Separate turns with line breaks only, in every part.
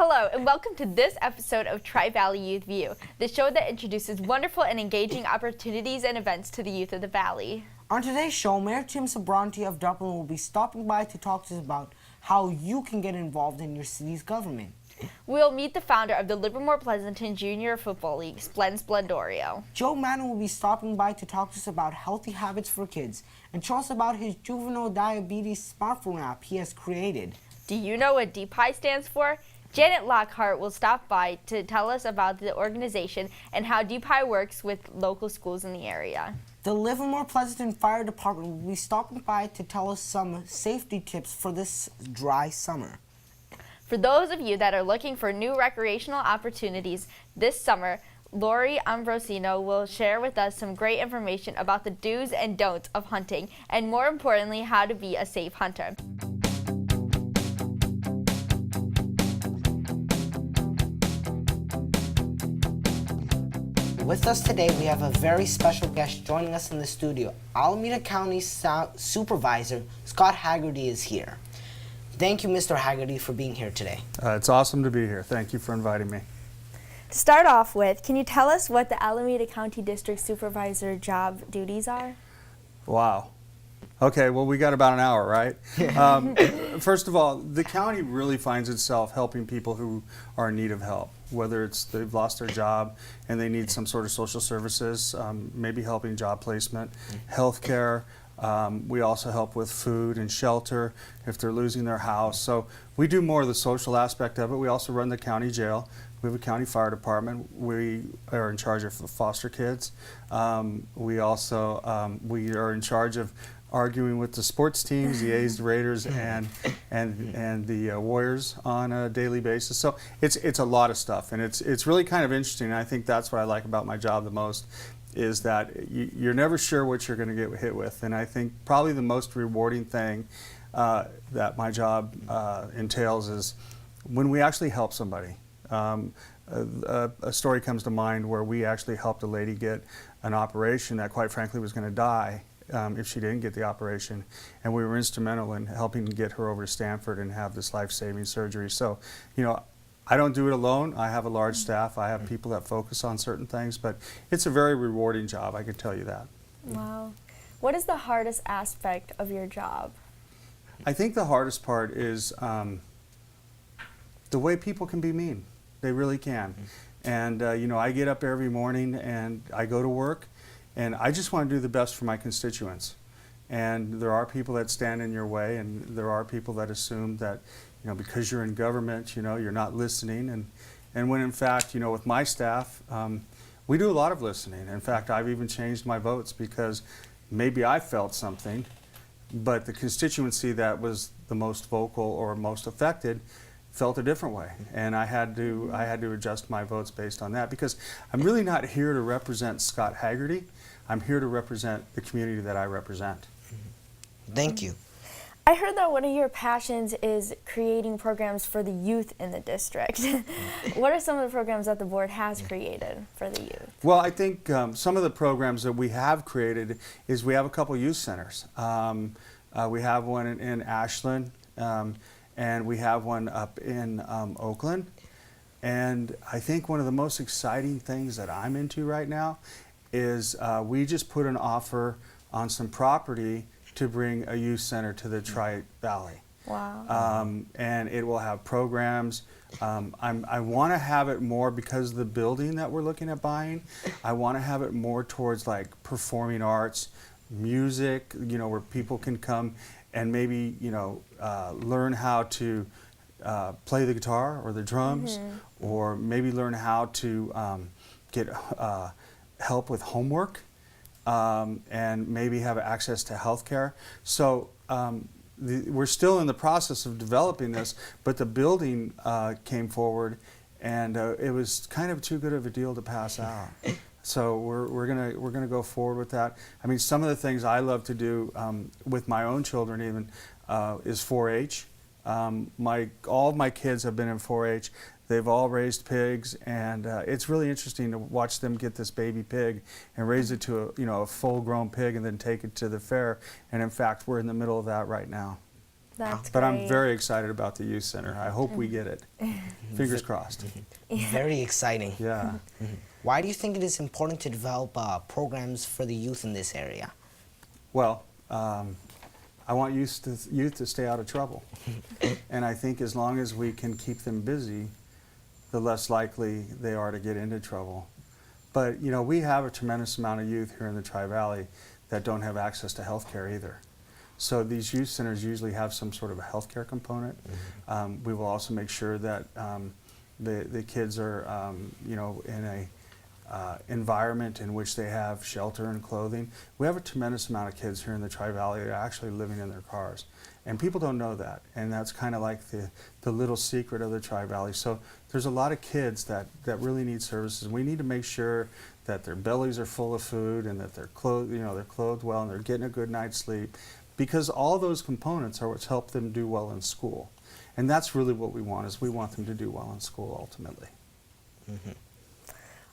Hello, and welcome to this episode of Tri-Valley Youth View, the show that introduces wonderful and engaging opportunities and events to the youth of the Valley.
On today's show, Mayor Tim Sabranti of Dublin will be stopping by to talk to us about how you can get involved in your city's government.
We'll meet the founder of the Livermore Pleasanton Junior Football League, Splen Splendorio.
Joe Madden will be stopping by to talk to us about healthy habits for kids and tell us about his juvenile diabetes smartphone app he has created.
Do you know what DPI stands for? Janet Lockhart will stop by to tell us about the organization and how DPI works with local schools in the area.
The Livermore Pleasanton Fire Department will be stopping by to tell us some safety tips for this dry summer.
For those of you that are looking for new recreational opportunities this summer, Lori Ambrosino will share with us some great information about the do's and don'ts of hunting, and more importantly, how to be a safe hunter.
With us today, we have a very special guest joining us in the studio. Alameda County Supervisor Scott Haggerty is here. Thank you, Mr. Haggerty, for being here today.
It's awesome to be here. Thank you for inviting me.
To start off with, can you tell us what the Alameda County District Supervisor job duties are?
Wow. Okay, well, we got about an hour, right? First of all, the county really finds itself helping people who are in need of help, whether it's they've lost their job and they need some sort of social services, maybe helping job placement, health care. We also help with food and shelter if they're losing their house. So we do more of the social aspect of it. We also run the county jail. We have a county fire department. We are in charge of foster kids. We also we are in charge of arguing with the sports teams, the A's, the Raiders, and the Warriors on a daily basis. So it's a lot of stuff, and it's really kind of interesting. And I think that's what I like about my job the most, is that you're never sure what you're going to get hit with. And I think probably the most rewarding thing that my job entails is when we actually help somebody. A story comes to mind where we actually helped a lady get an operation that quite frankly was going to die if she didn't get the operation, and we were instrumental in helping to get her over to Stanford and have this life-saving surgery. So, you know, I don't do it alone. I have a large staff. I have people that focus on certain things, but it's a very rewarding job, I can tell you that.
Wow. What is the hardest aspect of your job?
I think the hardest part is the way people can be mean. They really can. And, you know, I get up every morning and I go to work, and I just want to do the best for my constituents. And there are people that stand in your way, and there are people that assume that, you know, because you're in government, you know, you're not listening. And when in fact, you know, with my staff, we do a lot of listening. In fact, I've even changed my votes because maybe I felt something, but the constituency that was the most vocal or most affected felt a different way, and I had to adjust my votes based on that, because I'm really not here to represent Scott Haggerty. I'm here to represent the community that I represent.
Thank you.
I heard that one of your passions is creating programs for the youth in the district. What are some of the programs that the board has created for the youth?
Well, I think some of the programs that we have created is we have a couple youth centers. We have one in Ashland, and we have one up in Oakland. And I think one of the most exciting things that I'm into right now is we just put an offer on some property to bring a youth center to the Tri-Valley.
Wow.
And it will have programs. I want to have it more, because of the building that we're looking at buying, I want to have it more towards like performing arts, music, you know, where people can come and maybe, you know, learn how to play the guitar or the drums, or maybe learn how to get help with homework, and maybe have access to health care. So we're still in the process of developing this, but the building came forward, and it was kind of too good of a deal to pass out. So we're gonna go forward with that. I mean, some of the things I love to do with my own children even is 4-H. All of my kids have been in 4-H. They've all raised pigs, and it's really interesting to watch them get this baby pig and raise it to a full-grown pig and then take it to the fair. And in fact, we're in the middle of that right now.
That's
But I'm
great.
very excited about the youth center. I hope we get it. Fingers crossed.
Very exciting.
Yeah.
Why do you think it is important to develop programs for the youth in this area?
Well, I want youth to stay out of trouble. And I think as long as we can keep them busy, the less likely they are to get into trouble. But, you know, we have a tremendous amount of youth here in the Tri-Valley that don't have access to health care either. So these youth centers usually have some sort of a health care component. We will also make sure that the kids are, you know, in a environment in which they have shelter and clothing. We have a tremendous amount of kids here in the Tri-Valley that are actually living in their cars. And people don't know that. And that's kind of like the little secret of the Tri-Valley. So there's a lot of kids that really need services. We need to make sure that their bellies are full of food and that they're clothed, you know, they're clothed well and they're getting a good night's sleep. Because all those components are what's helped them do well in school. And that's really what we want, is we want them to do well in school ultimately.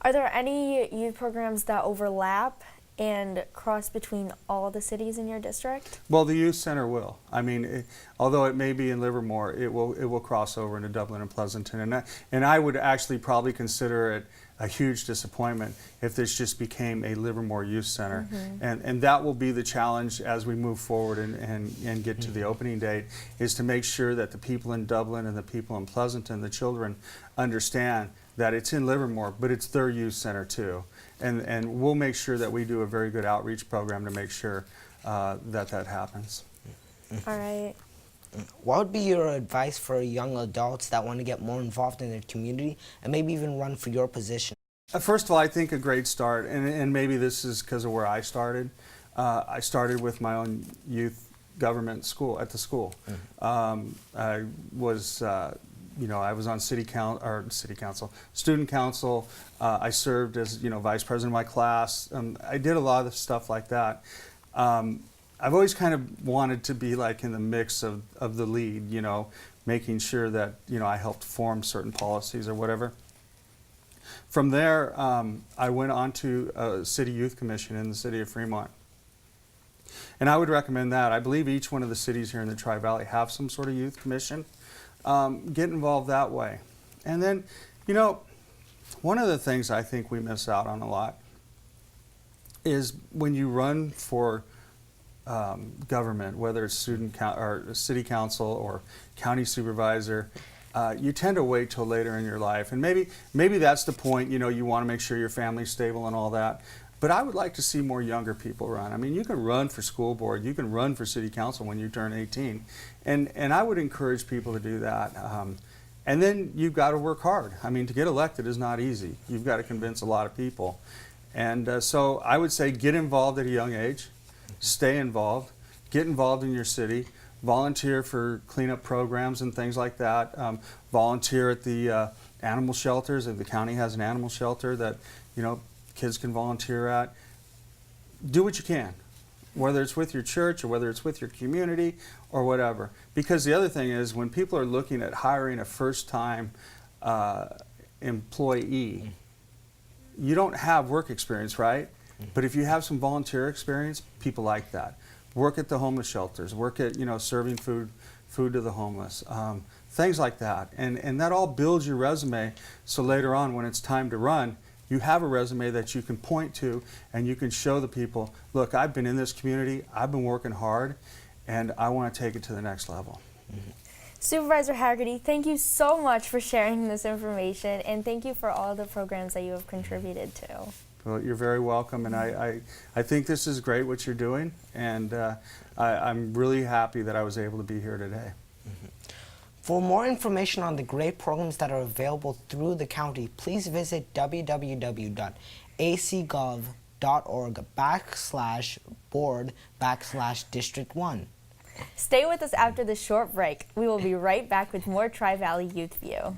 Are there any youth programs that overlap and cross between all the cities in your district?
Well, the youth center will. I mean, although it may be in Livermore, it will cross over into Dublin and Pleasanton. And I would actually probably consider it a huge disappointment if this just became a Livermore Youth Center. And that will be the challenge as we move forward and get to the opening date, is to make sure that the people in Dublin and the people in Pleasanton, the children, understand that it's in Livermore, but it's their youth center too. And we'll make sure that we do a very good outreach program to make sure that happens.
All right.
What would be your advice for young adults that want to get more involved in their community and maybe even run for your position?
First of all, I think a great start, and maybe this is because of where I started. I started with my own youth government school at the school. I was, you know, I was on student council. I served as, you know, vice president of my class. I did a lot of stuff like that. I've always kind of wanted to be like in the mix of the lead, you know, making sure that, you know, I helped form certain policies or whatever. From there, I went on to a city youth commission in the city of Fremont. And I would recommend that. I believe each one of the cities here in the Tri-Valley have some sort of youth commission. Get involved that way. And then, you know, one of the things I think we miss out on a lot is when you run for government, whether it's or city council or county supervisor, you tend to wait till later in your life. And maybe that's the point, you know, you want to make sure your family's stable and all that. But I would like to see more younger people run. I mean, you can run for school board, you can run for city council when you turn 18. And I would encourage people to do that. And then you've got to work hard. I mean, to get elected is not easy. You've got to convince a lot of people. And so I would say get involved at a young age. Stay involved, get involved in your city, volunteer for cleanup programs and things like that, volunteer at the animal shelters. If the county has an animal shelter that, you know, kids can volunteer at, do what you can, whether it's with your church or whether it's with your community or whatever. Because the other thing is, when people are looking at hiring a first-time employee, you don't have work experience, right? But if you have some volunteer experience, people like that. Work at the homeless shelters, work at, you know, serving food to the homeless, things like that. And that all builds your resume, so later on when it's time to run, you have a resume that you can point to and you can show the people, look, I've been in this community, I've been working hard, and I want to take it to the next level.
Supervisor Haggerty, thank you so much for sharing this information, and thank you for all the programs that you have contributed to.
Well, you're very welcome, and I think this is great what you're doing, and I'm really happy that I was able to be here today.
For more information on the great programs that are available through the county, please visit www.acgov.org/board/District 1.
Stay with us after this short break. We will be right back with more Tri-Valley Youth View.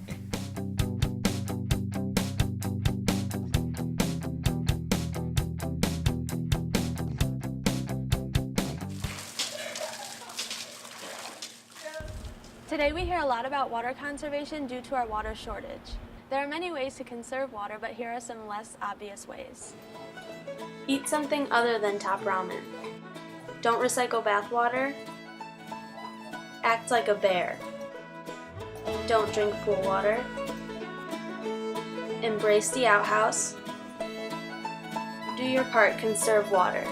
Today we hear a lot about water conservation due to our water shortage. There are many ways to conserve water, but here are some less obvious ways. Eat something other than top ramen. Don't recycle bath water. Act like a bear. Don't drink pool water. Embrace the outhouse. Do your part, conserve water.